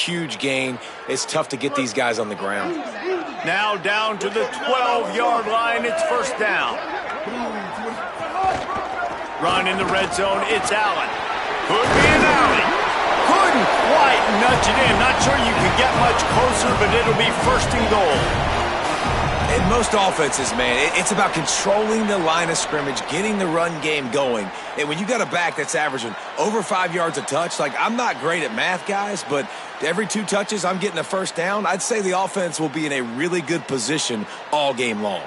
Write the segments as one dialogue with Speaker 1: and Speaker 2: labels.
Speaker 1: huge gain. It's tough to get these guys on the ground.
Speaker 2: Now down to the 12-yard line. It's first down. Run in the red zone. It's Allen. Could be an alley. Couldn't quite nudge it in. Not sure you could get much closer, but it'll be first and goal.
Speaker 1: In most offenses, man, it's about controlling the line of scrimmage, getting the run game going. And when you got a back that's averaging over 5 yards a touch, like, I'm not great at math, guys, but every 2 touches I'm getting a first down, I'd say the offense will be in a really good position all game long.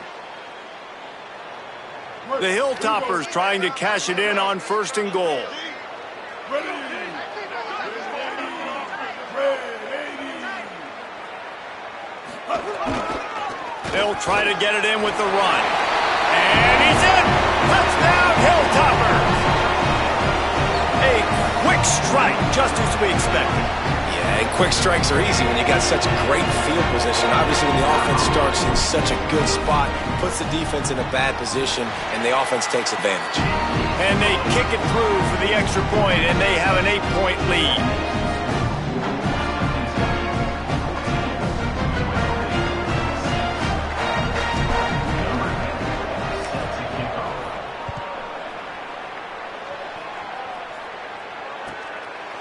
Speaker 2: The Hilltoppers trying to cash it in on first and goal. They'll try to get it in with the run. And he's in! Touchdown, Hilltoppers! A quick strike, just as we expected.
Speaker 1: Yeah, and quick strikes are easy when you got such a great field position. Obviously, when the offense starts in such a good spot, puts the defense in a bad position, and the offense takes advantage.
Speaker 2: And they kick it through for the extra point, and they have an 8-point lead.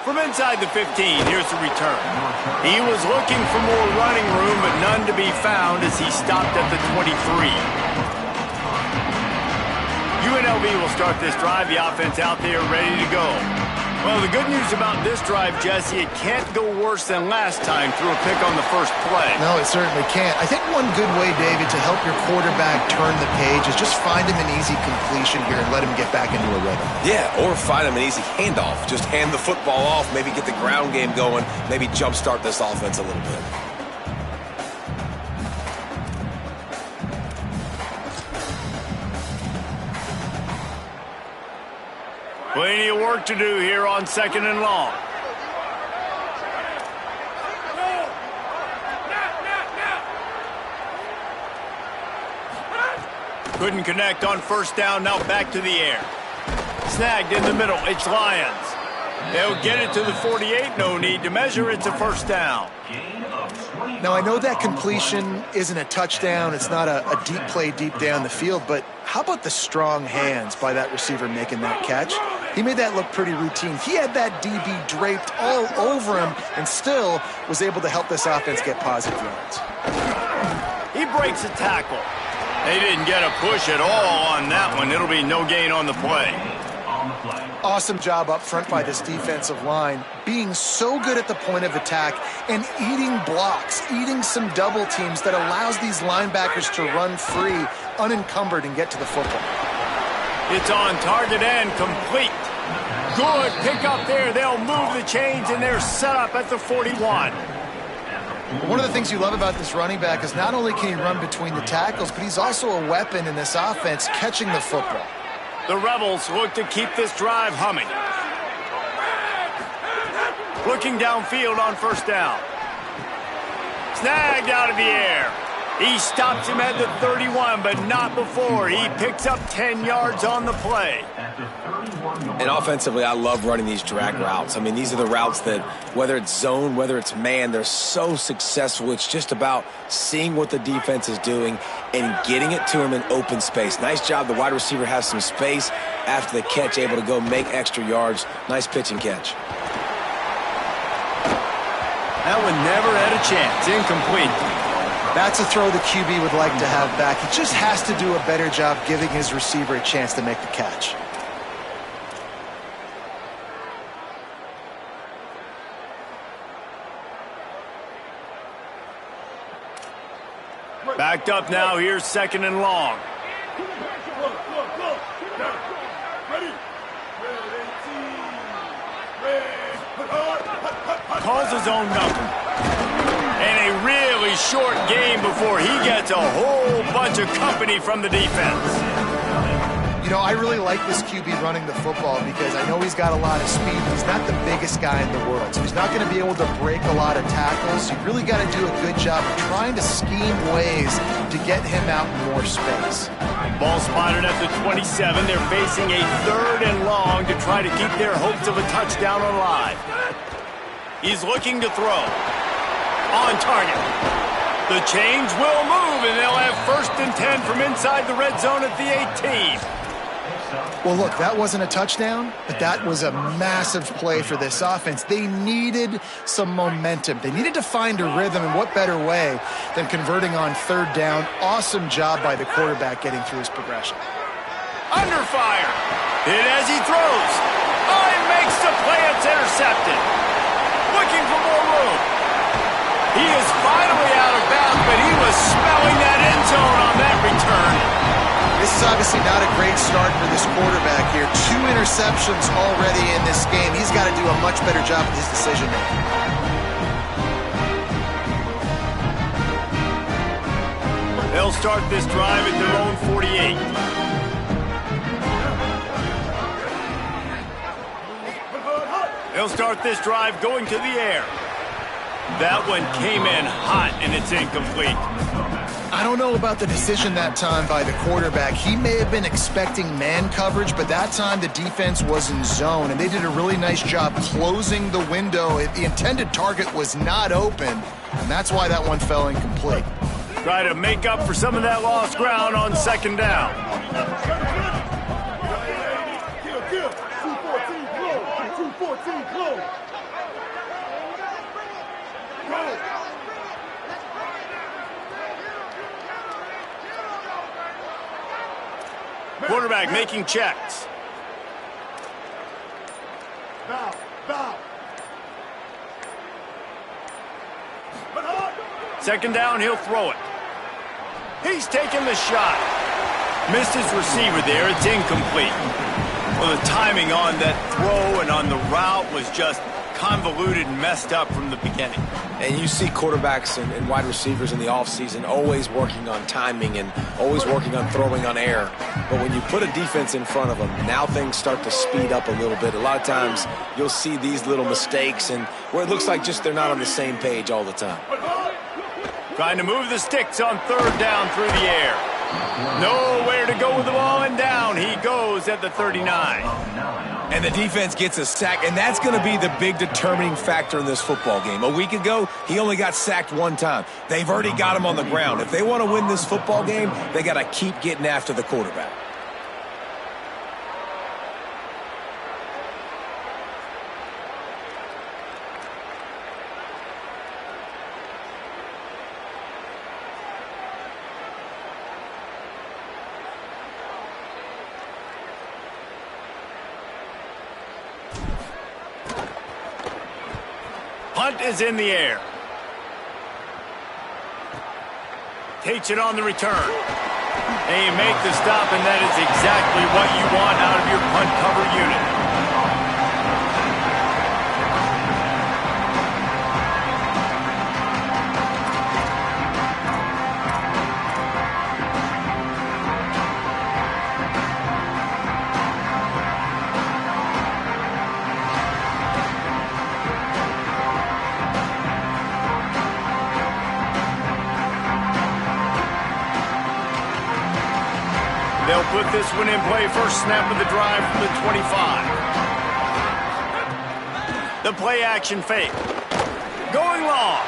Speaker 2: From inside the 15, here's the return. He was looking for more running room, but none to be found as he stopped at the 23. UNLV will start this drive. The offense out there ready to go. Well, the good news about this drive, Jesse, it can't go worse than last time through a pick on the first play.
Speaker 3: No, it certainly can't. I think one good way, David, to help your quarterback turn the page is just find him an easy completion here and let him get back into a rhythm.
Speaker 1: Yeah, or find him an easy handoff. Just hand the football off, maybe get the ground game going, maybe jumpstart this offense a little bit.
Speaker 2: Plenty of work to do here on second and long. Couldn't connect on first down, now back to the air. Snagged in the middle, it's Lions. They'll get it to the 48, no need to measure, it's a first down.
Speaker 3: Now, I know that completion isn't a touchdown, it's not a deep play deep down the field, but how about the strong hands by that receiver making that catch? He made that look pretty routine. He had that DB draped all over him and still was able to help this offense get positive yards.
Speaker 2: He breaks a tackle. They didn't get a push at all on that one. It'll be no gain on the play.
Speaker 3: Awesome job up front by this defensive line, being so good at the point of attack and eating blocks, eating some double teams that allows these linebackers to run free, unencumbered, and get to the football.
Speaker 2: It's on target and complete. Good pick up there. They'll move the chains, and they're set up at the 41.
Speaker 3: One of the things you love about this running back is not only can he run between the tackles, but he's also a weapon in this offense catching the football.
Speaker 2: The Rebels look to keep this drive humming. Looking downfield on first down. Snagged out of the air. He stops him at the 31, but not before. He picks up 10 yards on the play.
Speaker 1: And offensively, I love running these drag routes. I mean, these are the routes that, whether it's zone, whether it's man, they're so successful. It's just about seeing what the defense is doing and getting it to him in open space. Nice job. The wide receiver has some space after the catch, able to go make extra yards. Nice pitch and catch.
Speaker 2: That one never had a chance. Incomplete.
Speaker 3: That's a throw the QB would like to have back. He just has to do a better job giving his receiver a chance to make the catch.
Speaker 2: Backed up now, here's second and long. Calls his own number. And a really short game before he gets a whole bunch of company from the defense.
Speaker 3: You know, I really like this QB running the football because I know he's got a lot of speed, but he's not the biggest guy in the world. So he's not going to be able to break a lot of tackles. You really got to do a good job of trying to scheme ways to get him out in more space.
Speaker 2: Ball spotted at the 27. They're facing a third and long to try to keep their hopes of a touchdown alive. He's looking to throw. On target. The change will move, and they'll have 1st and 10 from inside the red zone at the 18.
Speaker 3: Well, look, that wasn't a touchdown, but that was a massive play for this offense. They needed some momentum. They needed to find a rhythm, and what better way than converting on 3rd down. Awesome job by the quarterback getting through his progression.
Speaker 2: Under fire. Hit as he throws. Oh, he makes the play. It's intercepted. Looking for more room. He is finally out of bounds, but he was smelling that end zone on that return.
Speaker 3: This is obviously not a great start for this quarterback here. 2 interceptions already in this game. He's got to do a much better job with his decision making.
Speaker 2: They'll start this drive at their own 48. They'll start this drive going to the air. That one came in hot, and it's incomplete.
Speaker 3: I don't know about the decision that time by the quarterback. He may have been expecting man coverage, but that time the defense was in zone, and they did a really nice job closing the window. The intended target was not open, and that's why that one fell incomplete.
Speaker 2: Try to make up for some of that lost ground on 2nd down. Quarterback making checks. Foul. 2nd down, he'll throw it. He's taking the shot. Missed his receiver there. It's incomplete. Well, the timing on that throw and on the route was just convoluted and messed up from the beginning.
Speaker 1: And you see quarterbacks and wide receivers in the offseason always working on timing and always working on throwing on air. But when you put a defense in front of them, now things start to speed up a little bit. A lot of times you'll see these little mistakes and where it looks like just they're not on the same page all the time.
Speaker 2: Trying to move the sticks on 3rd down through the air. Nowhere to go with the ball, and down he goes at the 39.
Speaker 1: And the defense gets a sack, and that's going to be the big determining factor in this football game. A week ago, he only got sacked 1 time. They've already got him on the ground. If they want to win this football game, they got to keep getting after the quarterback.
Speaker 2: Punt is in the air. Takes it on the return. They make the stop, and that is exactly what you want out of your punt cover unit. They'll put this one in play. First snap of the drive from the 25. The play action fake. Going long.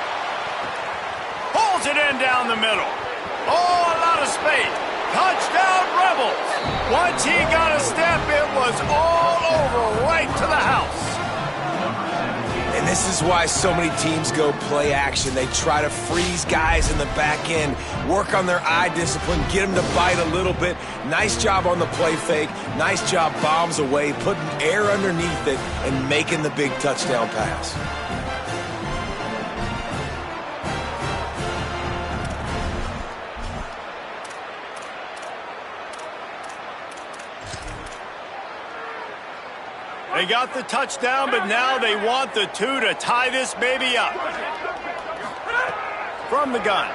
Speaker 2: Pulls it in down the middle. Oh, a lot of space. Touchdown Rebels. Once he got a step, it was all over right to the house.
Speaker 1: And this is why so many teams go play action. They try to freeze guys in the back end, work on their eye discipline, get them to bite a little bit. Nice job on the play fake. Nice job bombs away, putting air underneath it, and making the big touchdown pass.
Speaker 2: They got the touchdown, but now they want the 2 to tie this baby up. From the gun.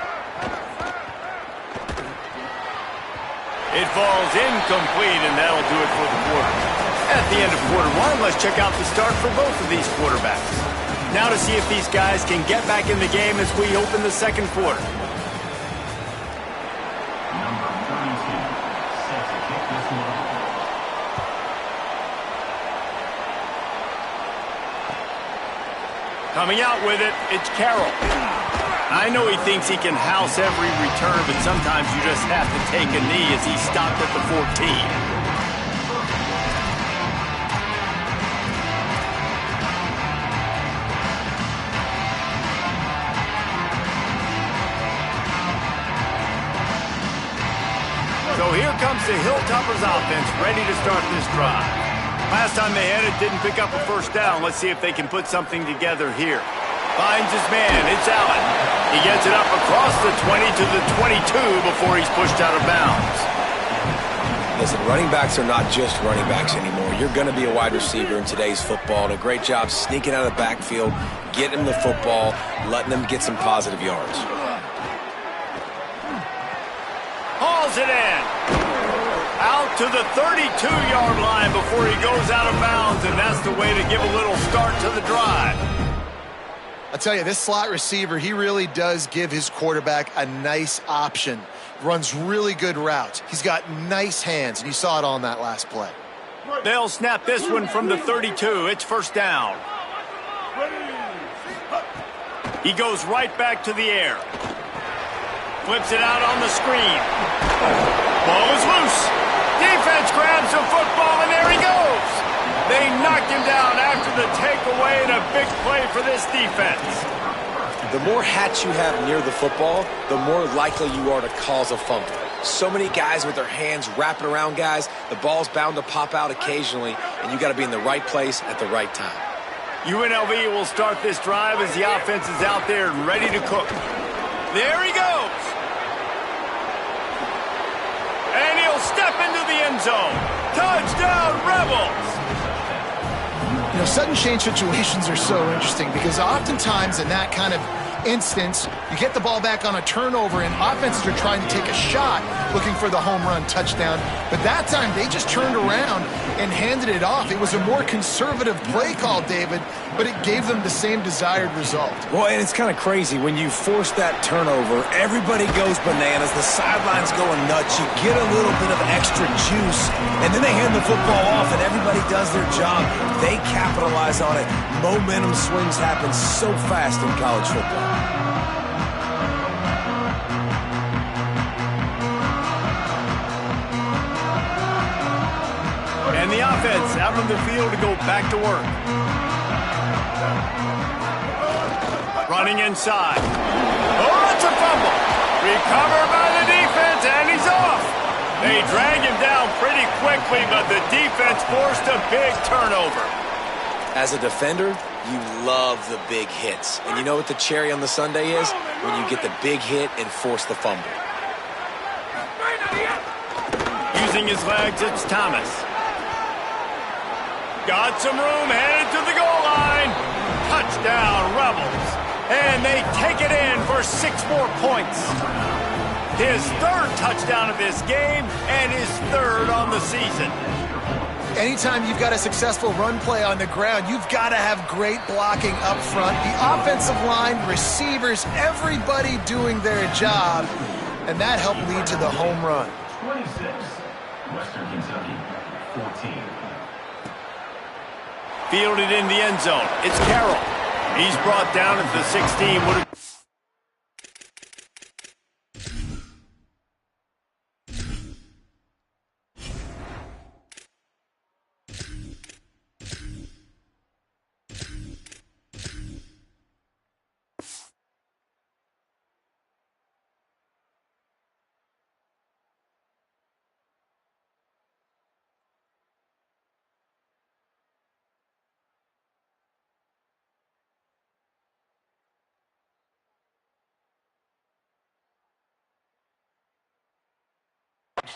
Speaker 2: It falls incomplete, and that'll do it for the quarter. At the end of quarter 1, let's check out the start for both of these quarterbacks. Now to see if these guys can get back in the game as we open the second quarter. Coming out with it, it's Carroll. I know he thinks he can house every return, but sometimes you just have to take a knee as he stopped at the 14. So here comes the Hilltoppers offense, ready to start this drive. Last time they had it, didn't pick up a first down. Let's see if they can put something together here. Finds his man, it's Allen. He gets it up across the 20 to the 22 before he's pushed out of bounds.
Speaker 1: Listen, running backs are not just running backs anymore. You're going to be a wide receiver in today's football, and a great job sneaking out of the backfield, getting them the football, letting them get some positive yards.
Speaker 2: Hauls it in. Out to the 32-yard line before he goes out of bounds, and that's the way to give a little start to the drive.
Speaker 3: I'll tell you, this slot receiver, he really does give his quarterback a nice option. Runs really good routes. He's got nice hands, and you saw it on that last play.
Speaker 2: They'll snap this one from the 32. It's first down. He goes right back to the air. Flips it out on the screen. Ball is loose. Defense grabs the football, and there he goes. They knocked him down after the takeaway, and a big play for this defense.
Speaker 1: The more hats you have near the football, the more likely you are to cause a fumble. So many guys with their hands wrapping around guys, the ball's bound to pop out occasionally, and you got to be in the right place at the right time.
Speaker 2: UNLV will start this drive as the offense is out there and ready to cook. There he goes. And he'll step into the end zone. Touchdown, Rebels!
Speaker 3: You know, sudden change situations are so interesting because oftentimes in that kind of instance, you get the ball back on a turnover and offenses are trying to take a shot looking for the home run touchdown. But that time, they just turned around and handed it off. It was a more conservative play call, David, but it gave them the same desired result.
Speaker 1: Well, and it's kind of crazy. When you force that turnover, everybody goes bananas. The sideline's going nuts. You get a little bit of extra juice, and then they hand the football off, and everybody does their job. They capitalize on it. Momentum swings happen so fast in college football.
Speaker 2: And the offense out on the field to go back to work. Running inside. Oh, it's a fumble. Recovered by the defense, and he's off. They drag him down pretty quickly, but the defense forced a big turnover.
Speaker 1: As a defender, you love the big hits. And you know what the cherry on the sundae is? When you get the big hit and force the fumble.
Speaker 2: Using his legs, it's Thomas. Got some room, headed to the goal line. Touchdown, Rebels. And they take it in for 6 more points. His 3rd touchdown of this game and his 3rd on the season.
Speaker 3: Anytime you've got a successful run play on the ground, you've got to have great blocking up front. The offensive line, receivers, everybody doing their job. And that helped lead to the home run.
Speaker 4: 26, Western Kentucky, 14.
Speaker 2: Fielded in the end zone. It's Carroll. He's brought down at the 16.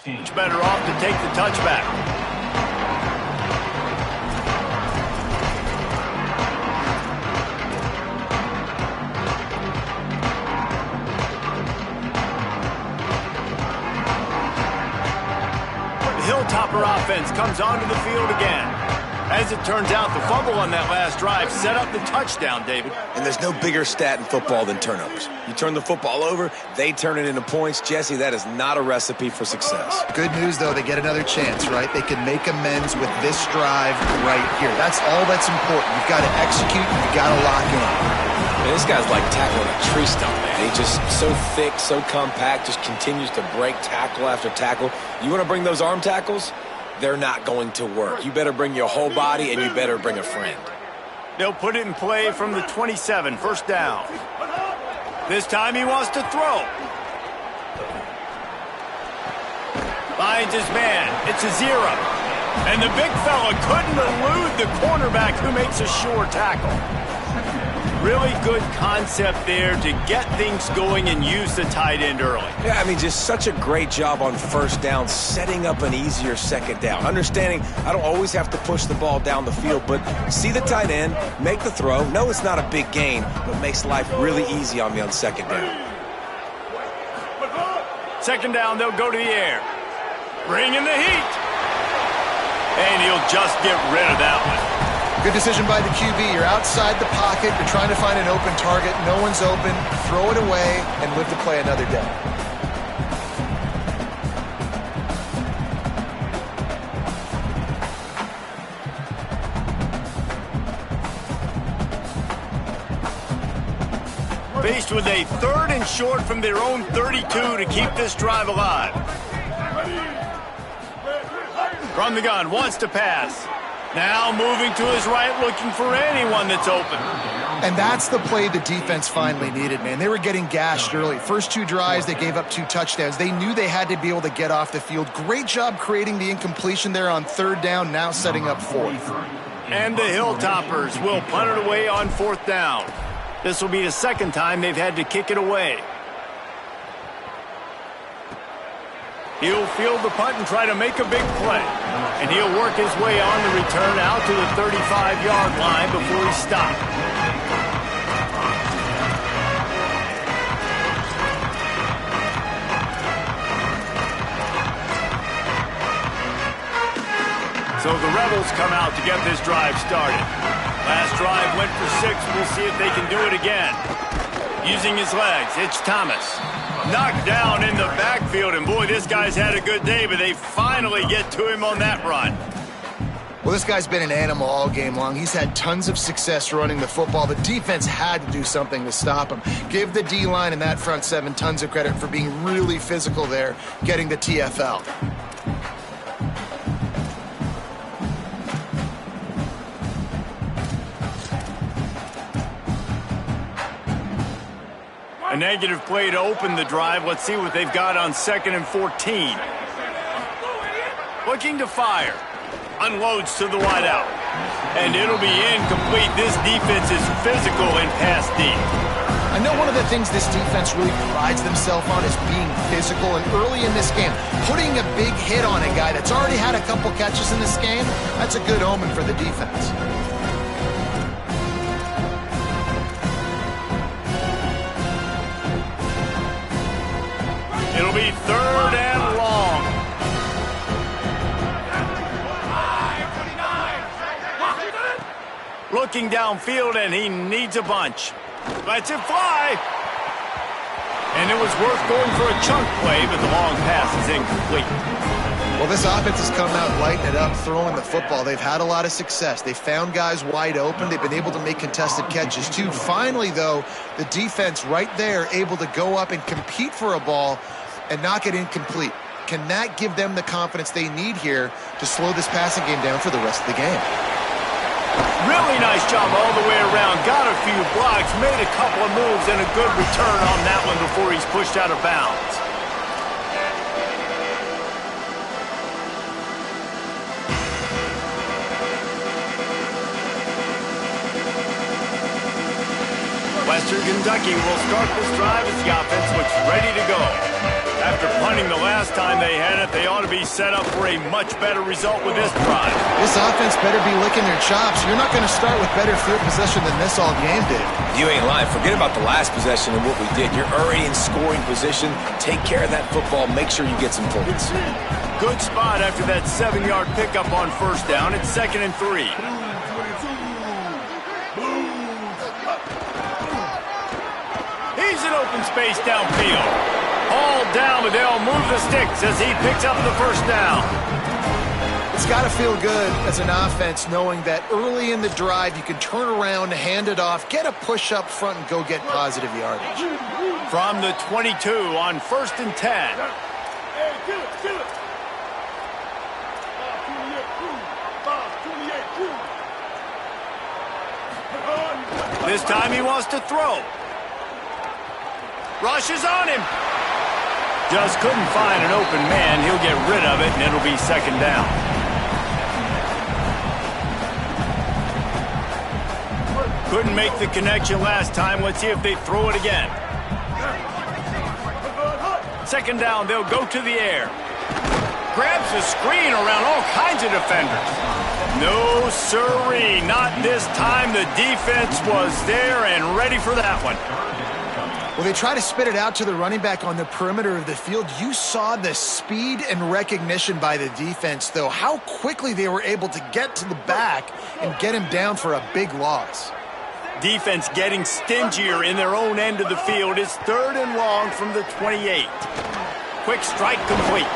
Speaker 2: Much better off to take the touchback. The Hilltopper offense comes onto the field again. As it turns out, the fumble on that last drive set up the touchdown, David.
Speaker 1: And there's no bigger stat in football than turnovers. You turn the football over, they turn it into points. Jesse, that is not a recipe for success.
Speaker 3: Good news, though, they get another chance, right? They can make amends with this drive right here. That's all that's important. You've got to execute, you've got to lock in.
Speaker 1: Man, this guy's like tackling a tree stump, man. He's just so thick, so compact, just continues to break tackle after tackle. You want to bring those arm tackles? They're not going to work. You better bring your whole body, and you better bring a friend.
Speaker 2: They'll put it in play from the 27, first down. This time he wants to throw. Finds his man. It's a 0. And the big fella couldn't elude the cornerback who makes a sure tackle. Really good concept there to get things going and use the tight end early.
Speaker 1: Yeah, I mean, just such a great job on first down, setting up an easier second down. Understanding I don't always have to push the ball down the field, but see the tight end, make the throw. No, it's not a big gain, but makes life really easy on me on second down.
Speaker 2: Second down, they'll go to the air. Bring in the heat. And he'll just get rid of that one.
Speaker 3: Good decision by the QB. You're outside the pocket. You're trying to find an open target. No one's open. Throw it away and live to play another day.
Speaker 2: Faced with a 3rd and short from their own 32 to keep this drive alive. From the gun, wants to pass. Now moving to his right, looking for anyone that's open.
Speaker 3: And that's the play the defense finally needed, man. They were getting gashed early. First 2 drives, they gave up 2 touchdowns. They knew they had to be able to get off the field. Great job creating the incompletion there on 3rd down, now setting up 4th.
Speaker 2: And the Hilltoppers will punt it away on 4th down. This will be the 2nd time they've had to kick it away. He'll field the punt and try to make a big play. And he'll work his way on the return out to the 35-yard line before he stopped. So the Rebels come out to get this drive started. Last drive went for 6. We'll see if they can do it again. Using his legs, it's Thomas. Knocked down in the backfield, and boy, this guy's had a good day, but they finally get to him on that run.
Speaker 3: Well, this guy's been an animal all game long. He's had tons of success running the football. The defense had to do something to stop him. Give the D-line and that front 7 tons of credit for being really physical there, getting the TFL.
Speaker 2: A negative play to open the drive. Let's see what they've got on 2nd and 14. Looking to fire. Unloads to the wideout. And it'll be incomplete. This defense is physical in pass deep.
Speaker 3: I know one of the things this defense really prides themselves on is being physical. And early in this game, putting a big hit on a guy that's already had a couple catches in this game, that's a good omen for the defense.
Speaker 2: It'll be 3rd and long. Looking downfield, and he needs a bunch. Lets it fly. And it was worth going for a chunk play, but the long pass is incomplete.
Speaker 3: Well, this offense has come out lighting it up, throwing the football. They've had a lot of success. They found guys wide open. They've been able to make contested catches, too. Finally, though, the defense right there able to go up and compete for a ball and knock it incomplete. Can that give them the confidence they need here to slow this passing game down for the rest of the game?
Speaker 2: Really nice job all the way around. Got a few blocks, made a couple of moves, and a good return on that one before he's pushed out of bounds. Western Kentucky will start this drive as the offense looks ready to go. After punting the last time they had it, they ought to be set up for a much better result with this drive.
Speaker 3: This offense better be licking their chops. You're not going to start with better field possession than this all game did.
Speaker 1: You ain't lying. Forget about the last possession and what we did. You're already in scoring position. Take care of that football. Make sure you get some points.
Speaker 2: good spot after that 7-yard pickup on first down. It's 2nd and 3. He's in open space downfield. All down, but they'll move the sticks as he picks up the first down.
Speaker 3: It's got to feel good as an offense knowing that early in the drive you can turn around, hand it off, get a push up front, and go get positive yardage.
Speaker 2: From the 22 on 1st and 10. This time he wants to throw. Rushes on him. Just couldn't find an open man. He'll get rid of it, and it'll be 2nd down. Couldn't make the connection last time. Let's see if they throw it again. 2nd down, they'll go to the air. Grabs the screen around all kinds of defenders. No siree, not this time. The defense was there and ready for that one.
Speaker 3: Well, they try to spit it out to the running back on the perimeter of the field. You saw the speed and recognition by the defense, though, how quickly they were able to get to the back and get him down for a big loss.
Speaker 2: Defense getting stingier in their own end of the field. It's 3rd and long from the 28. Quick strike complete.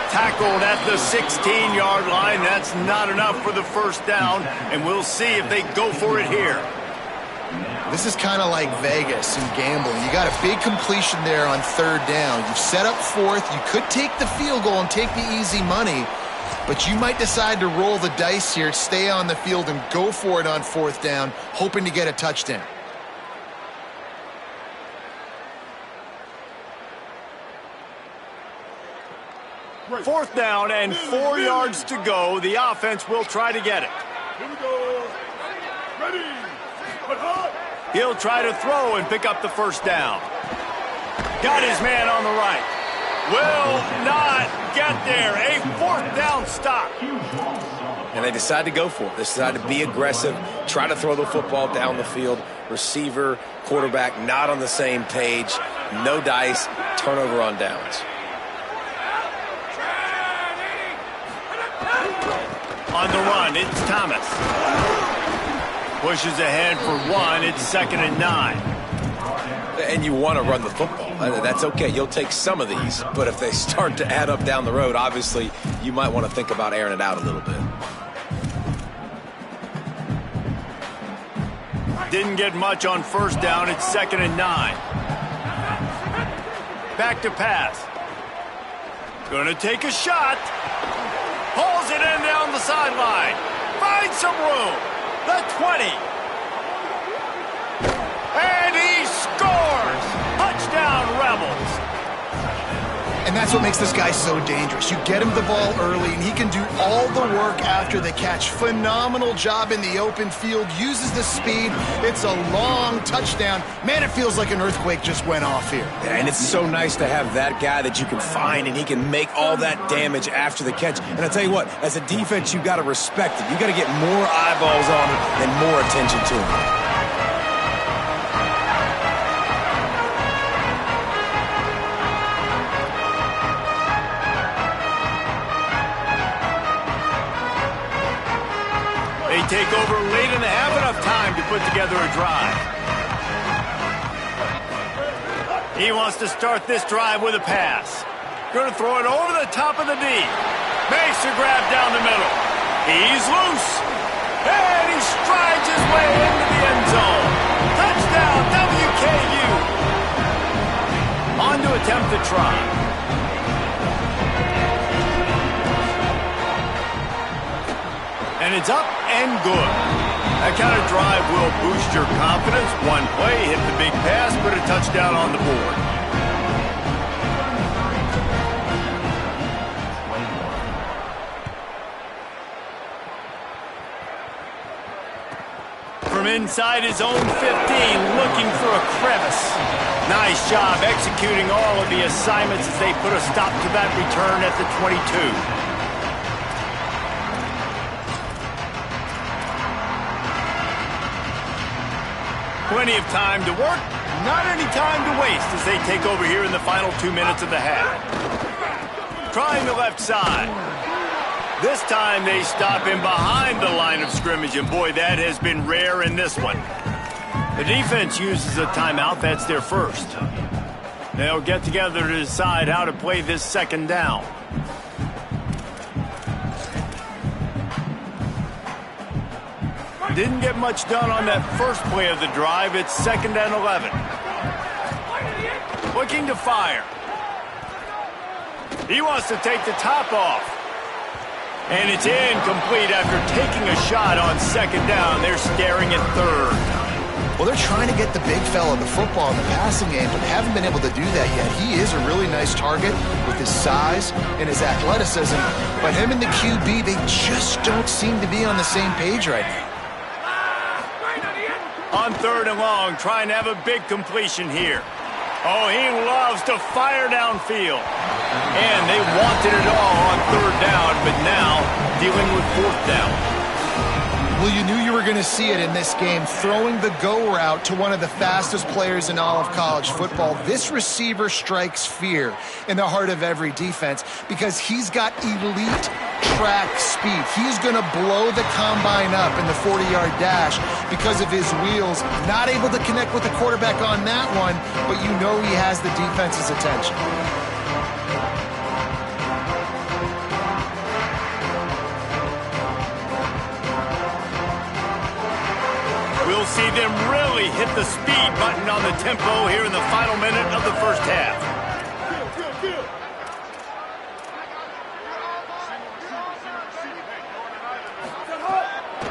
Speaker 2: Tackled at the 16-yard line. That's not enough for the first down, and we'll see if they go for it here.
Speaker 3: This is kind of like Vegas and gambling. You got a big completion there on 3rd down. You've set up 4th. You could take the field goal and take the easy money, but you might decide to roll the dice here, stay on the field, and go for it on 4th down, hoping to get a touchdown.
Speaker 2: Fourth down and 4 yards to go. The offense will try to get it.
Speaker 5: Here we go. Ready. But hot.
Speaker 2: He'll try to throw and pick up the first down. Got his man on the right. Will not get there. A 4th down stop.
Speaker 1: And they decide to go for it. They decide to be aggressive, try to throw the football down the field. Receiver, quarterback not on the same page. No dice. Turnover on downs.
Speaker 2: On the run, it's Thomas. Pushes ahead for 1. It's 2nd and 9.
Speaker 1: And you want to run the football. That's okay. You'll take some of these. But if they start to add up down the road, obviously, you might want to think about airing it out a little bit.
Speaker 2: Didn't get much on first down. It's 2nd and 9. Back to pass. Gonna take a shot. Pulls it in down the sideline. Finds some room. The 20. And he scores! Touchdown, Rebels.
Speaker 3: And that's what makes this guy so dangerous. You get him the ball early, and he can do all the work after the catch. Phenomenal job in the open field. Uses the speed. It's a long touchdown. Man, it feels like an earthquake just went off here.
Speaker 1: Yeah, and it's so nice to have that guy that you can find, and he can make all that damage after the catch. And I tell you what, as a defense, you got to respect it. You got to get more eyeballs on him and more attention to him.
Speaker 2: They take over late and they have enough time to put together a drive. He wants to start this drive with a pass. Going to throw it over the top of the D. Makes a grab down the middle. He's loose. And he strides his way into the end zone. Touchdown, WKU. On to attempt the try. And it's up and good. That kind of drive will boost your confidence. One play, hit the big pass, put a touchdown on the board. From inside his own 15, looking for a crevice. Nice job executing all of the assignments as they put a stop to that return at the 22. Plenty of time to work, not any time to waste as they take over here in the final 2 minutes of the half. trying the left side. This time they stop him behind the line of scrimmage, and boy, that has been rare in this one. The defense uses a timeout. That's their first. They'll get together to decide how to play this second down. Didn't get much done on that first play of the drive. It's 2nd and 11. Looking to fire. He wants to take the top off. And it's incomplete after taking a shot on 2nd down. They're staring at 3rd.
Speaker 3: Well, they're trying to get the big fella the football in the passing game, but haven't been able to do that yet. He is a really nice target with his size and his athleticism, but him and the QB, they just don't seem to be on the same page right now.
Speaker 2: On 3rd and long, trying to have a big completion here. Oh, he loves to fire downfield. And they wanted it all on 3rd down, but now dealing with 4th down.
Speaker 3: Well, you knew you were going to see it in this game, throwing the go route to one of the fastest players in all of college football. This receiver strikes fear in the heart of every defense because he's got elite track speed. He's going to blow the combine up in the 40-yard dash because of his wheels. Not able to connect with the quarterback on that one, but you know he has the defense's attention.
Speaker 2: We'll see them really hit the speed button on the tempo here in the final minute of the first half.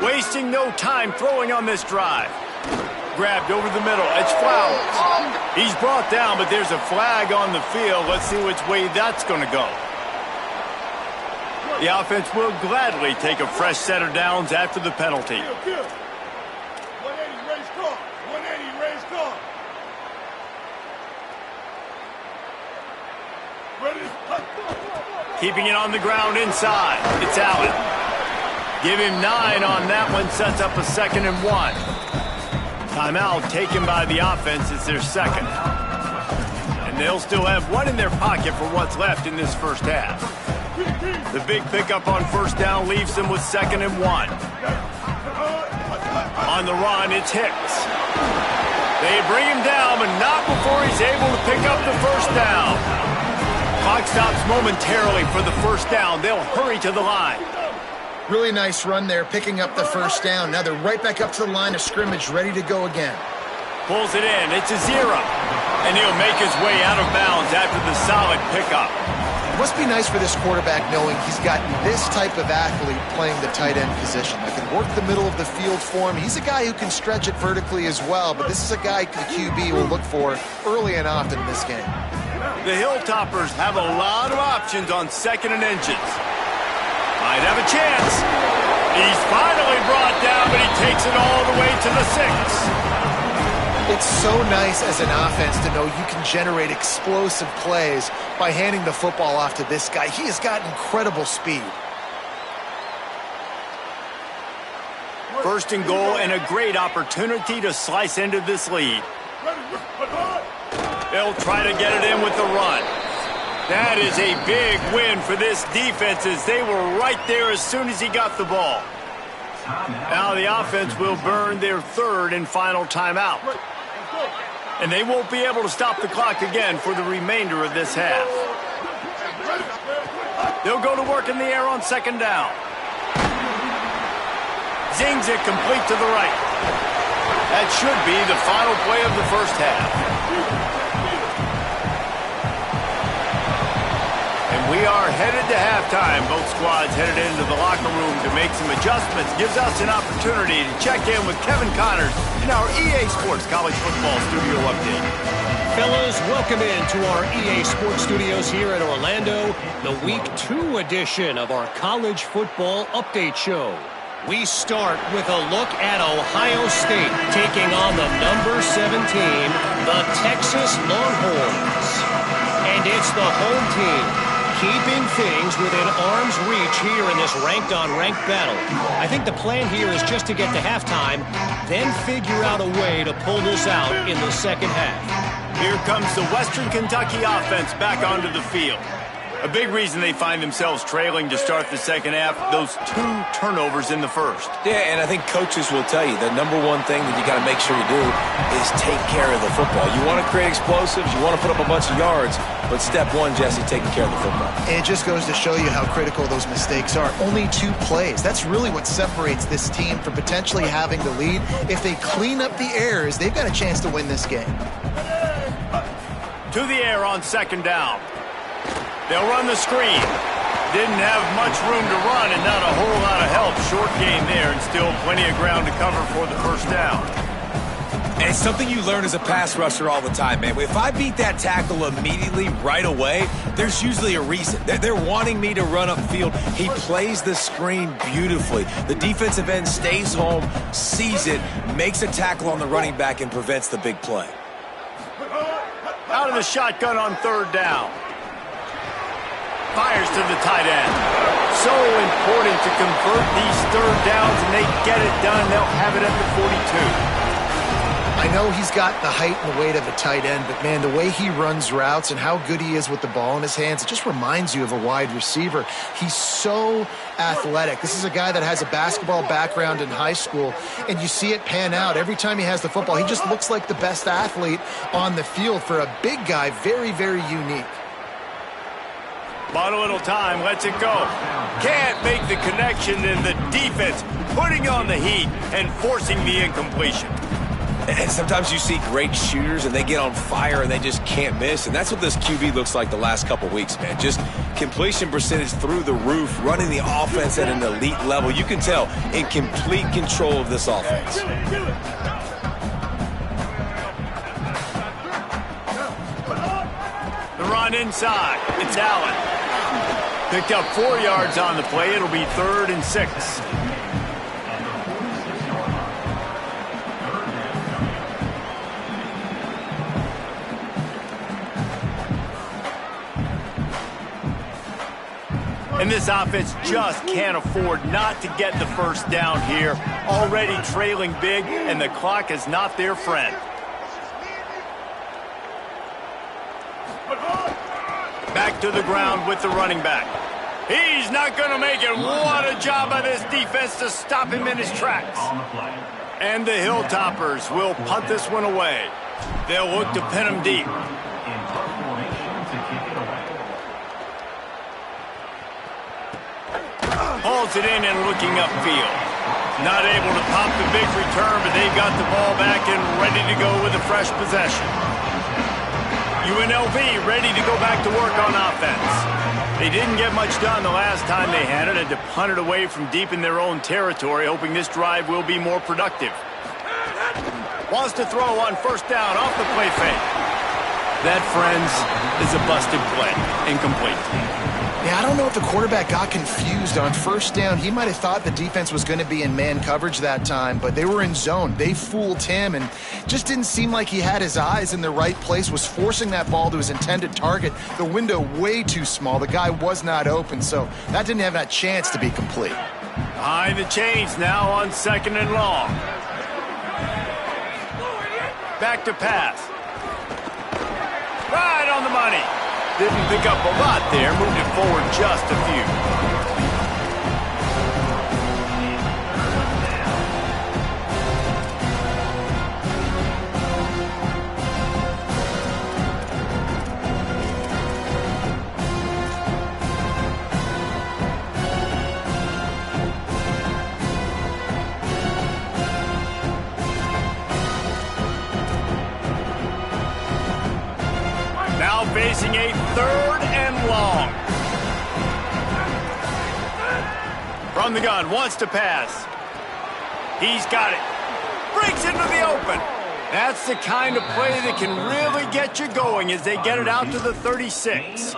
Speaker 2: Wasting no time throwing on this drive. Grabbed over the middle. It's Flowers. He's brought down, but there's a flag on the field. Let's see which way that's going to go. The offense will gladly take a fresh set of downs after the penalty. Keeping it on the ground inside. It's Allen. Give him 9 on that one. Sets up a 2nd and 1. Timeout taken by the offense. It's their second. And they'll still have one in their pocket for what's left in this first half. The big pickup on 1st down leaves them with 2nd and 1. On the run, it's Hicks. They bring him down, but not before he's able to pick up the 1st down. Clock stops momentarily for the 1st down. They'll hurry to the line.
Speaker 3: Really nice run there, picking up the 1st down. Now they're right back up to the line of scrimmage, ready to go again.
Speaker 2: Pulls it in. It's a 0. And he'll make his way out of bounds after the solid pickup.
Speaker 3: It must be nice for this quarterback knowing he's got this type of athlete playing the tight end position that can work the middle of the field for him. He's a guy who can stretch it vertically as well, but this is a guy the QB will look for early and often in this game.
Speaker 2: The Hilltoppers have a lot of options on 2nd and inches. Might have a chance. He's finally brought down, but he takes it all the way to the 6.
Speaker 3: It's so nice as an offense to know you can generate explosive plays by handing the football off to this guy. He has got incredible speed.
Speaker 2: 1st and goal and a great opportunity to slice into this lead. They'll try to get it in with the run. That is a big win for this defense as they were right there as soon as he got the ball. Now the offense will burn their 3rd and final timeout. And they won't be able to stop the clock again for the remainder of this half. They'll go to work in the air on 2nd down. Zings it complete to the right. That should be the final play of the first half. We are headed to halftime. Both squads headed into the locker room to make some adjustments. Gives us an opportunity to check in with Kevin Connors in our EA Sports College Football Studio Update.
Speaker 6: Fellas, welcome into our EA Sports Studios here in Orlando, the Week 2 edition of our College Football Update Show. We start with a look at Ohio State taking on the number 7 team, the Texas Longhorns. And it's the home team keeping things within arm's reach here in this ranked-on-ranked battle. I think the plan here is just to get to halftime, then figure out a way to pull this out in the second half.
Speaker 2: Here comes the Western Kentucky offense back onto the field. A big reason they find themselves trailing to start the second half, those 2 turnovers in the first.
Speaker 1: Yeah, and I think coaches will tell you the number one thing that you got to make sure you do is take care of the football. You want to create explosives, you want to put up a bunch of yards, but step one, Jesse, taking care of the football.
Speaker 3: And it just goes to show you how critical those mistakes are. Only 2 plays. That's really what separates this team from potentially having the lead. If they clean up the errors, they've got a chance to win this game.
Speaker 2: To the air on second down. They'll run the screen. Didn't have much room to run and not a whole lot of help. Short gain there and still plenty of ground to cover for the first down.
Speaker 1: And it's something you learn as a pass rusher all the time, man. If I beat that tackle immediately, right away, there's usually a reason. They're wanting me to run upfield. He plays the screen beautifully. The defensive end stays home, sees it, makes a tackle on the running back, and prevents the big play.
Speaker 2: Out of the shotgun on third down. Fires to the tight end. So important to convert these third downs, and they get it done. They'll have it at the 42.
Speaker 3: I know he's got the height and the weight of a tight end, but, man, the way he runs routes and how good he is with the ball in his hands, it just reminds you of a wide receiver. He's so athletic. This is a guy that has a basketball background in high school, and you see it pan out. Every time he has the football, he just looks like the best athlete on the field. For a big guy, very, very unique.
Speaker 2: Bought a little time, lets it go. Can't make the connection, and the defense putting on the heat and forcing the incompletion.
Speaker 1: And sometimes you see great shooters, and they get on fire, and they just can't miss. And that's what this QB looks like the last couple weeks, man. Just completion percentage through the roof, running the offense at an elite level. You can tell in complete control of this offense.
Speaker 2: The run inside. It's Allen. Picked up 4 yards on the play. It'll be 3rd and 6. And this offense just can't afford not to get the first down here. Already trailing big, and the clock is not their friend. Back to the ground with the running back. He's not going to make it. What a job by this defense to stop him in his tracks. And the Hilltoppers will punt this one away. They'll look to pin him deep. Hauls it in and looking upfield. Not able to pop the big return, but they've got the ball back and ready to go with a fresh possession. UNLV ready to go back to work on offense. They didn't get much done the last time they had it, and to punt it away from deep in their own territory, hoping this drive will be more productive. Wants to throw on first down off the play fake. That, friends, is a busted play. Incomplete.
Speaker 3: Yeah, I don't know if the quarterback got confused on first down. He might have thought the defense was going to be in man coverage that time, but they were in zone. They fooled him and just didn't seem like he had his eyes in the right place, was forcing that ball to his intended target. The window way too small. The guy was not open, so that didn't have that chance to be complete.
Speaker 2: Behind the chains now on 2nd and long. Back to pass. Right on the money. Didn't pick up a lot there. Moved it forward just a few. Now facing a 3rd and long. From the gun, wants to pass. He's got it. Breaks into the open. That's the kind of play that can really get you going as they get it out to the 36.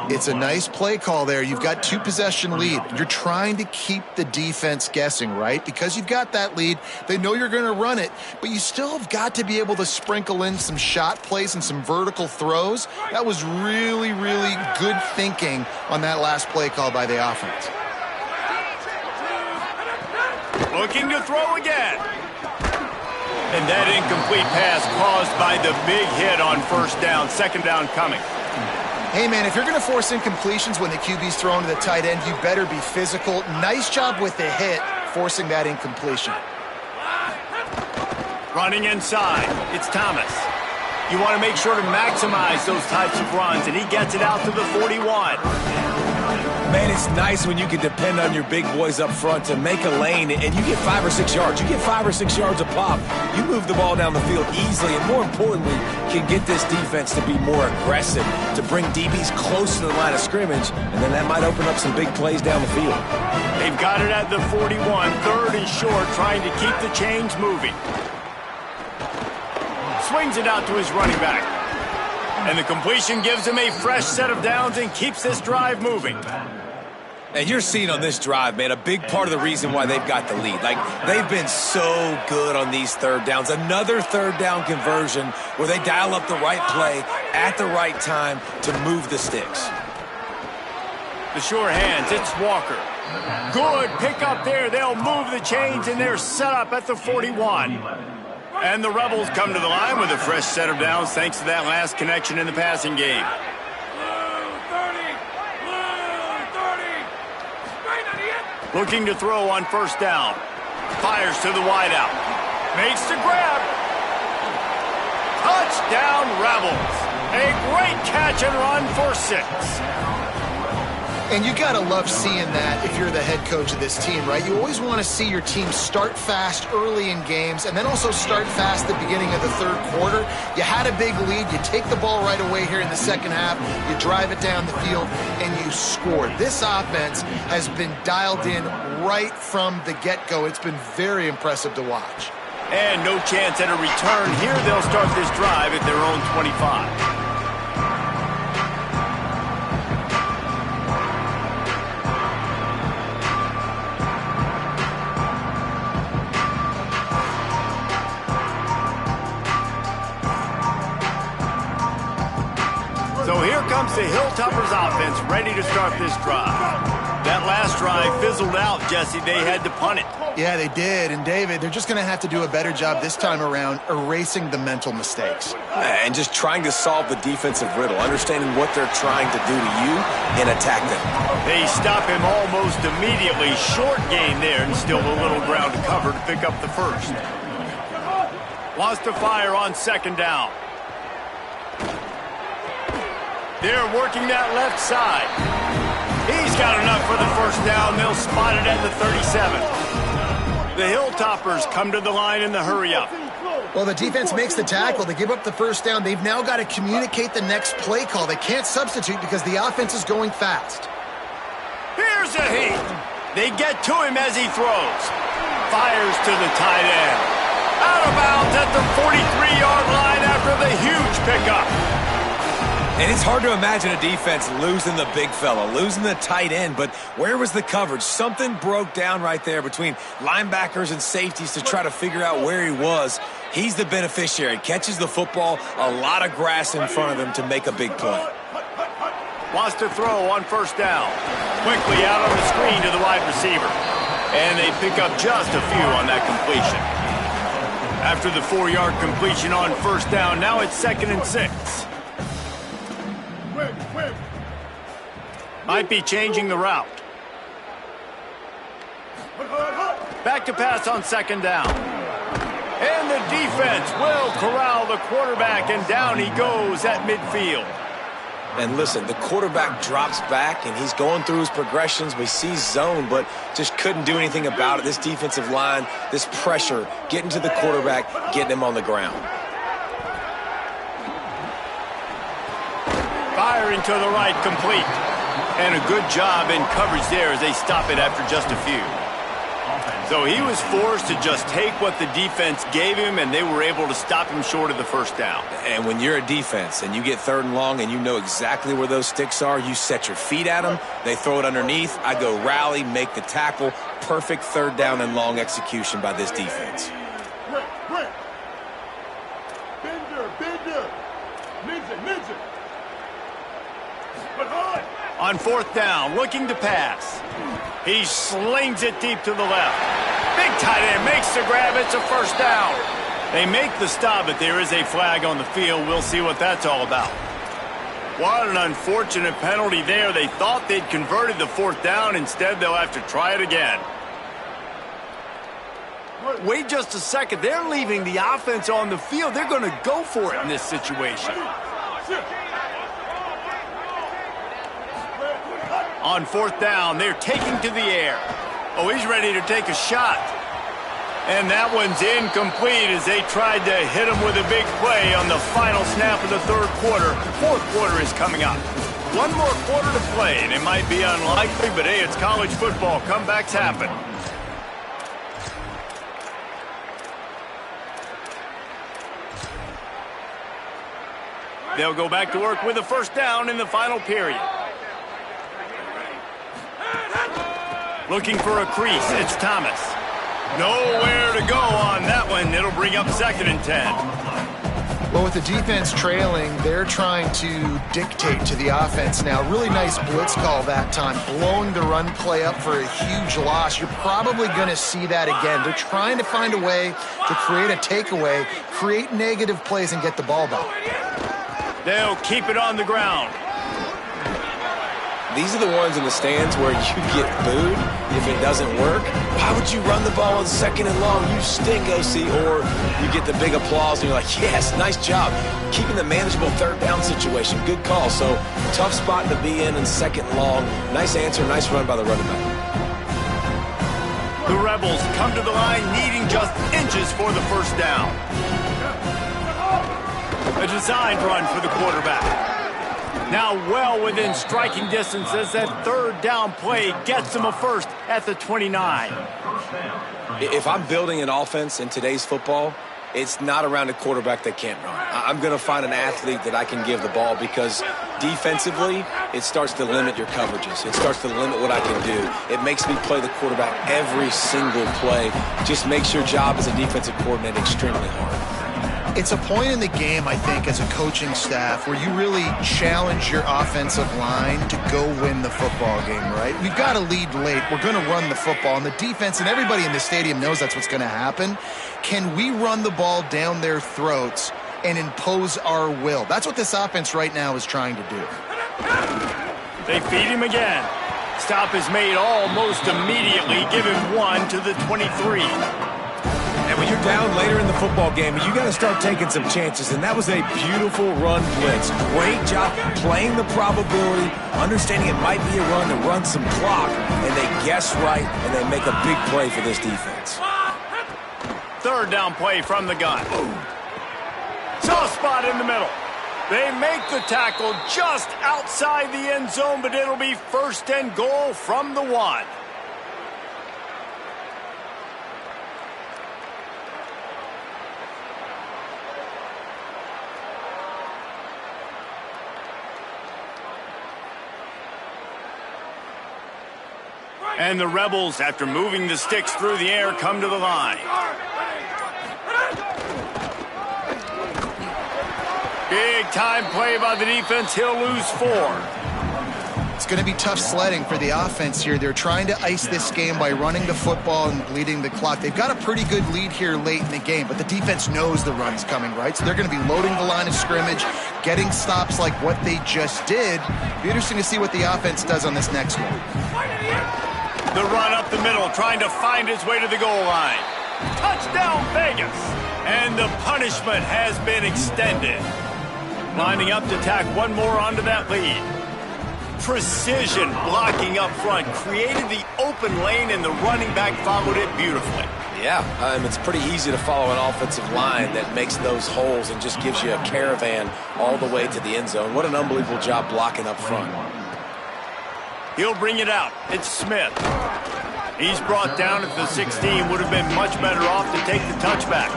Speaker 3: It's a nice play call there. You've got 2-possession lead. You're trying to keep the defense guessing, right? Because you've got that lead. They know you're going to run it, but you still have got to be able to sprinkle in some shot plays and some vertical throws. That was really, really good thinking on that last play call by the offense.
Speaker 2: Looking to throw again. And that incomplete pass caused by the big hit on first down. 2nd down coming.
Speaker 3: Hey, man, if you're going to force incompletions when the QB's thrown to the tight end, you better be physical. Nice job with the hit, forcing that incompletion.
Speaker 2: Running inside, it's Thomas. You want to make sure to maximize those types of runs, and he gets it out to the 41.
Speaker 1: Man, it's nice when you can depend on your big boys up front to make a lane, and you get 5 or 6 yards. You get 5 or 6 yards a pop. You move the ball down the field easily, and more importantly, can get this defense to be more aggressive, to bring DBs close to the line of scrimmage, and then that might open up some big plays down the field.
Speaker 2: They've got it at the 41, third and short, trying to keep the chains moving. Swings it out to his running back. And the completion gives him a fresh set of downs and keeps this drive moving.
Speaker 1: And you're seeing on this drive, man, a big part of the reason why they've got the lead. Like, they've been so good on these third downs. Another third down conversion where they dial up the right play at the right time to move the sticks.
Speaker 2: The sure hands, it's Walker. Good pick up there. They'll move the chains, and they're set up at the 41. And the Rebels come to the line with a fresh set of downs thanks to that last connection in the passing game. Looking to throw on first down. Fires to the wideout. Makes the grab. Touchdown, Rebels. A great catch and run for 6.
Speaker 3: And you got to love seeing that if you're the head coach of this team, right? You always want to see your team start fast early in games and then also start fast at the beginning of the third quarter. You had a big lead. You take the ball right away here in the second half. You drive it down the field, and you score. This offense has been dialed in right from the get-go. It's been very impressive to watch.
Speaker 2: And no chance at a return. Here they'll start this drive at their own 25. So here comes the Hilltoppers offense ready to start this drive. That last drive fizzled out, Jesse. They had to punt it.
Speaker 3: Yeah, they did. And, David, they're just going to have to do a better job this time around erasing the mental mistakes.
Speaker 1: And just trying to solve the defensive riddle, understanding what they're trying to do to you and attack them.
Speaker 2: They stop him almost immediately. Short gain there and still a little ground to cover to pick up the first. Wants to fire on second down. They're working that left side. He's got enough for the first down. They'll spot it at the 37. The Hilltoppers come to the line in the hurry-up.
Speaker 3: Well, the defense makes the tackle. They give up the first down. They've now got to communicate the next play call. They can't substitute because the offense is going fast.
Speaker 2: Here's a heat. They get to him as he throws. Fires to the tight end. Out of bounds at the 43-yard line after the huge pickup.
Speaker 1: And it's hard to imagine a defense losing the big fella, losing the tight end, but where was the coverage? Something broke down right there between linebackers and safeties to try to figure out where he was. He's the beneficiary. Catches the football, a lot of grass in front of him to make a big play.
Speaker 2: Wants to throw on first down. Quickly out on the screen to the wide receiver. And they pick up just a few on that completion. After the 4-yard completion on first down, now it's 2nd and 6. Might be changing the route. Back to pass on second down. And the defense will corral the quarterback, and down he goes at midfield.
Speaker 1: And listen, the quarterback drops back, and he's going through his progressions. We see zone, but just couldn't do anything about it. This defensive line, this pressure, getting to the quarterback, getting him on the ground.
Speaker 2: Firing to the right, complete. And a good job in coverage there as they stop it after just a few. So he was forced to just take what the defense gave him, and they were able to stop him short of the first down.
Speaker 1: And when you're a defense and you get 3rd and long and you know exactly where those sticks are, you set your feet at them, they throw it underneath, I go rally, make the tackle. Perfect 3rd down and long execution by this defense.
Speaker 2: On 4th down, looking to pass. He slings it deep to the left. Big tight end makes the grab. It's a first down. They make the stop, but there is a flag on the field. We'll see what that's all about. What an unfortunate penalty there. They thought they'd converted the 4th down. Instead, they'll have to try it again. Wait just a second. They're leaving the offense on the field. They're going to go for it in this situation. On 4th down, they're taking to the air. Oh, he's ready to take a shot. And that one's incomplete as they tried to hit him with a big play on the final snap of the 3rd quarter. 4th quarter is coming up. One more quarter to play, and it might be unlikely, but hey, it's college football. Comebacks happen. They'll go back to work with a 1st down in the final period. Looking for a crease, it's Thomas. Nowhere to go on that one. It'll bring up 2nd and 10.
Speaker 3: Well, with the defense trailing, they're trying to dictate to the offense now. Really nice blitz call that time, blowing the run play up for a huge loss. You're probably going to see that again. They're trying to find a way to create a takeaway, create negative plays, and get the ball back.
Speaker 2: They'll keep it on the ground.
Speaker 1: These are the ones in the stands where you get booed if it doesn't work. Why would you run the ball on 2nd and long? You stink, OC. Or you get the big applause and you're like, yes, nice job. Keeping the manageable 3rd down situation. Good call. So tough spot to be in 2nd and long. Nice answer, nice run by the running back.
Speaker 2: The Rebels come to the line needing just inches for the 1st down. A designed run for the quarterback. Now well within striking distance as that 3rd down play gets him a 1st at the 29.
Speaker 1: If I'm building an offense in today's football, it's not around a quarterback that can't run. I'm going to find an athlete that I can give the ball because defensively, it starts to limit your coverages. It starts to limit what I can do. It makes me play the quarterback every single play. Just makes your job as a defensive coordinator extremely hard.
Speaker 3: It's a point in the game, I think, as a coaching staff where you really challenge your offensive line to go win the football game, right? We've got to lead late. We're going to run the football. And the defense and everybody in the stadium knows that's what's going to happen. Can we run the ball down their throats and impose our will? That's what this offense right now is trying to do.
Speaker 2: They feed him again. Stop is made almost immediately. Give him 1 to the 23.
Speaker 1: And when you're down later in the football game, you got to start taking some chances. And that was a beautiful run blitz. Great job playing the probability, understanding it might be a run to run some clock, and they guess right, and they make a big play for this defense.
Speaker 2: 3rd down play from the gun. Soft spot in the middle. They make the tackle just outside the end zone, but it'll be 1st and goal from the 1. And the Rebels, after moving the sticks through the air, come to the line. Big time play by the defense. He'll lose 4.
Speaker 3: It's going to be tough sledding for the offense here. They're trying to ice this game by running the football and bleeding the clock. They've got a pretty good lead here late in the game, but the defense knows the run's coming, right? So they're going to be loading the line of scrimmage, getting stops like what they just did. It'll be interesting to see what the offense does on this next one.
Speaker 2: The run up the middle, trying to find his way to the goal line. Touchdown, Vegas! And the punishment has been extended. Lining up to tack one more onto that lead. Precision blocking up front, created the open lane, and the running back followed it beautifully.
Speaker 1: Yeah, it's pretty easy to follow an offensive line that makes those holes and just gives you a caravan all the way to the end zone. What an unbelievable job blocking up front.
Speaker 2: He'll bring it out. It's Smith. He's brought down at the 16. Would have been much better off to take the touchback.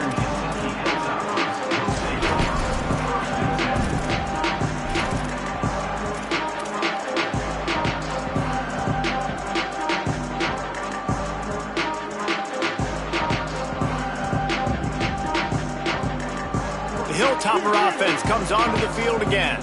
Speaker 2: The Hilltopper offense comes onto the field again.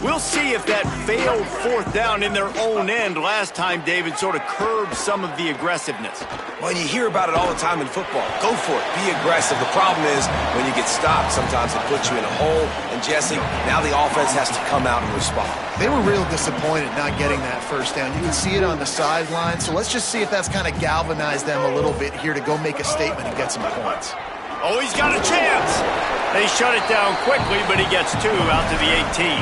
Speaker 2: We'll see if that failed fourth down in their own end last time, David, sort of curbed some of the aggressiveness.
Speaker 1: Well, you hear about it all the time in football. Go for it. Be aggressive. The problem is when you get stopped, sometimes it puts you in a hole. And, Jesse, now the offense has to come out and respond.
Speaker 3: They were real disappointed not getting that first down. You can see it on the sideline. So let's just see if that's kind of galvanized them a little bit here to go make a statement and get some points.
Speaker 2: Oh, he's got a chance. They shut it down quickly, but he gets 2 out to the 18.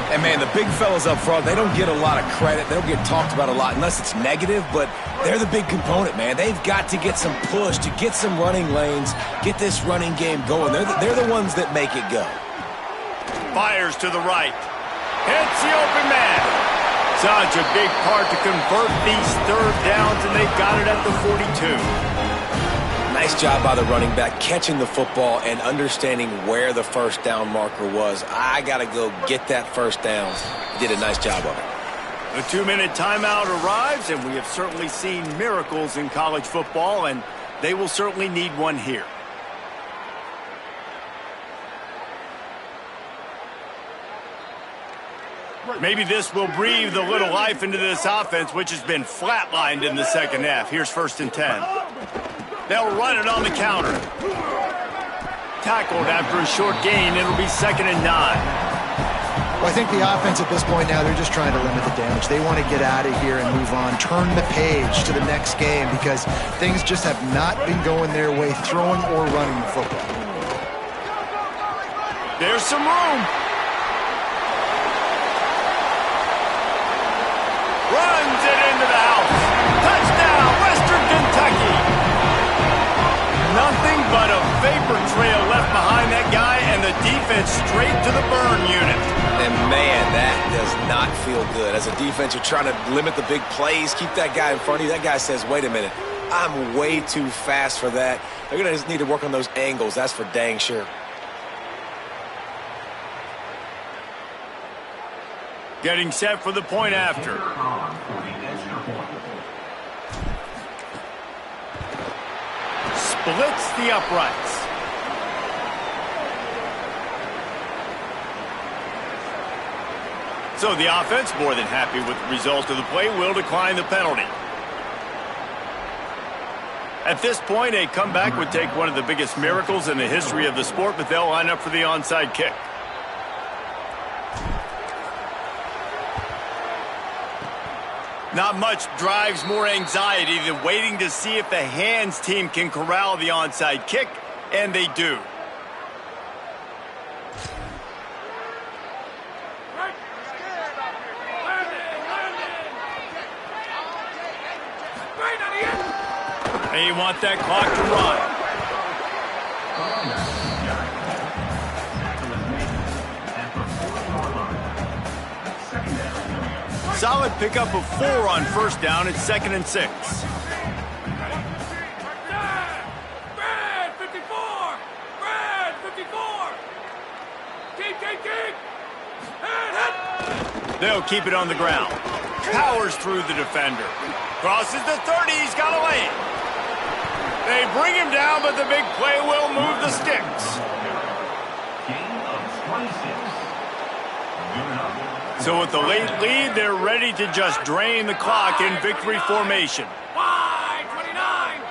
Speaker 1: And, man, the big fellas up front, they don't get a lot of credit. They don't get talked about a lot unless it's negative, but they're the big component, man. They've got to get some push, to get some running lanes, get this running game going. They're the ones that make it go.
Speaker 2: Fires to the right. Hits the open man. Such a big part to convert these third downs, and they've got it at the 42.
Speaker 1: Nice job by the running back catching the football and understanding where the first down marker was. I got to go get that first down. He did a nice job of it.
Speaker 2: A 2-minute timeout arrives, and we have certainly seen miracles in college football, and they will certainly need one here. Maybe this will breathe a little life into this offense, which has been flatlined in the second half. Here's 1st and 10. They'll run it on the counter. Tackled after a short gain. It'll be 2nd and 9.
Speaker 3: Well, I think the offense at this point now, they're just trying to limit the damage. They want to get out of here and move on, turn the page to the next game because things just have not been going their way, throwing or running the football.
Speaker 2: There's some room. Runs it into the house. Touchdown, Western Kentucky. Nothing but a vapor trail left behind that guy, and the defense straight to the burn unit.
Speaker 1: And, man, that does not feel good. As a defense, you're trying to limit the big plays, keep that guy in front of you. That guy says, wait a minute, I'm way too fast for that. They're going to need to work on those angles. That's for dang sure.
Speaker 2: Getting set for the point after. Splits the uprights. So the offense, more than happy with the result of the play, will decline the penalty. At this point, a comeback would take one of the biggest miracles in the history of the sport, but they'll line up for the onside kick. Not much drives more anxiety than waiting to see if the hands team can corral the onside kick, and they do. And you want that clock to run. Solid pickup of 4 on 1st down. It's 2nd and 6.
Speaker 5: Brad, 54! Brad, 54! Keep! Hit!
Speaker 2: They'll keep it on the ground. Powers through the defender. Crosses the 30. He's got a lane. They bring him down, but the big play will move the sticks.
Speaker 4: Gain of 26.
Speaker 2: So with the late lead, they're ready to just drain the clock in victory formation.
Speaker 5: Wide, 29!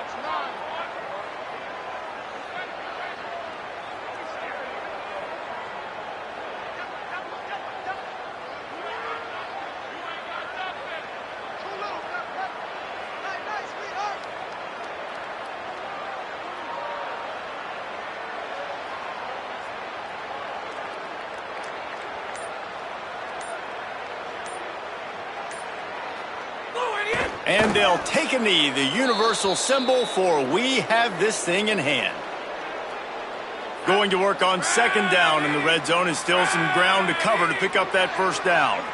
Speaker 2: And they'll take a knee, the universal symbol for we have this thing in hand. Going to work on 2nd down, and the red zone is still some ground to cover to pick up that 1st down.